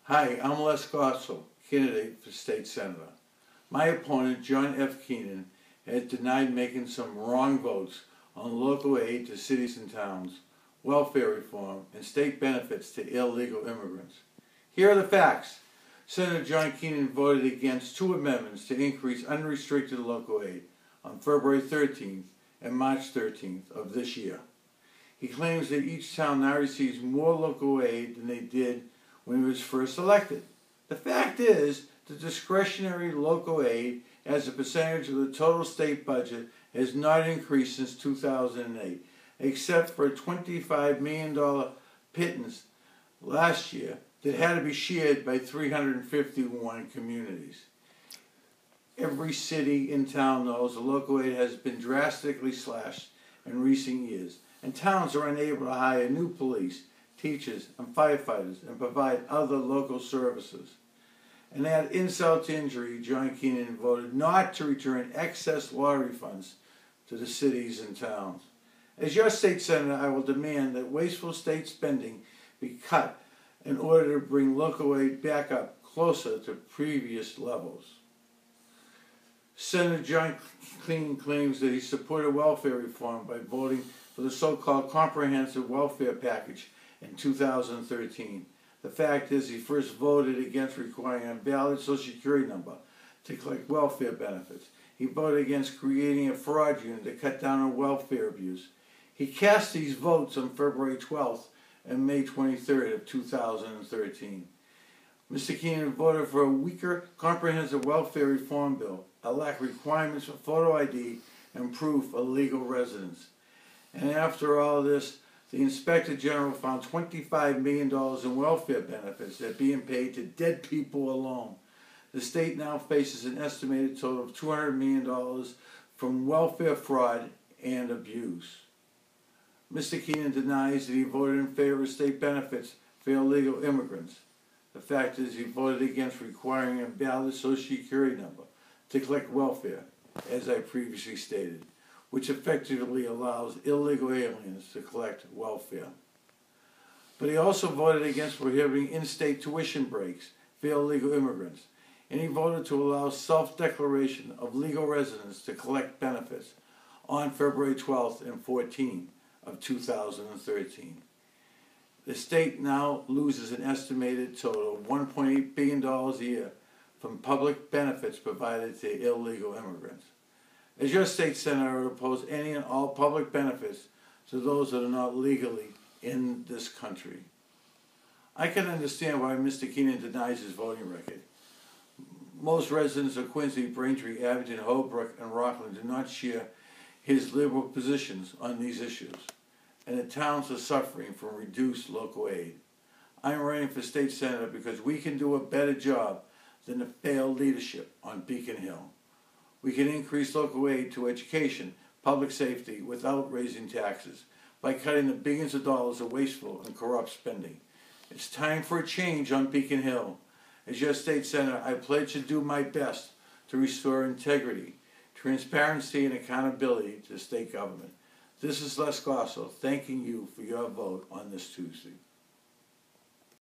Hi, I'm Les Gosule, candidate for state senator. My opponent, John F. Keenan, has denied making some wrong votes on local aid to cities and towns, welfare reform, and state benefits to illegal immigrants. Here are the facts. Senator John Keenan voted against two amendments to increase unrestricted local aid on February 13th and March 13th of this year. He claims that each town now receives more local aid than they did when he was first elected. The fact is, the discretionary local aid as a percentage of the total state budget has not increased since 2008, except for a $25 million pittance last year that had to be shared by 351 communities. Every city in town knows the local aid has been drastically slashed in recent years, and towns are unable to hire new police, teachers, and firefighters, and provide other local services. And add insult to injury, John Keenan voted not to return excess lottery funds to the cities and towns. As your state senator, I will demand that wasteful state spending be cut in order to bring local aid back up closer to previous levels. Senator John Keenan claims that he supported welfare reform by voting for the so-called comprehensive welfare package in 2013. The fact is, he first voted against requiring a valid Social Security number to collect welfare benefits. He voted against creating a fraud unit to cut down on welfare abuse. He cast these votes on February 12th and May 23rd of 2013. Mr. Keenan voted for a weaker comprehensive welfare reform bill that lacked requirements for photo ID and proof of legal residence. And after all this, the Inspector General found $25 million in welfare benefits that are being paid to dead people alone. The state now faces an estimated total of $200 million from welfare fraud and abuse. Mr. Keenan denies that he voted in favor of state benefits for illegal immigrants. The fact is, he voted against requiring a valid Social Security number to collect welfare, as I previously stated, which effectively allows illegal aliens to collect welfare. But he also voted against prohibiting in-state tuition breaks for illegal immigrants, and he voted to allow self-declaration of legal residence to collect benefits on February 12th and 14th of 2013. The state now loses an estimated total of $1.8 billion a year from public benefits provided to illegal immigrants. As your state senator, I would oppose any and all public benefits to those that are not legally in this country. I can understand why Mr. Keenan denies his voting record. Most residents of Quincy, Braintree, Abington, Holbrook, and Rockland do not share his liberal positions on these issues, and the towns are suffering from reduced local aid. I'm running for state senator because we can do a better job than the failed leadership on Beacon Hill. We can increase local aid to education, public safety, without raising taxes, by cutting the billions of dollars of wasteful and corrupt spending. It's time for a change on Beacon Hill. As your state senator, I pledge to do my best to restore integrity, transparency, and accountability to state government. This is Les Gosule, thanking you for your vote on this Tuesday.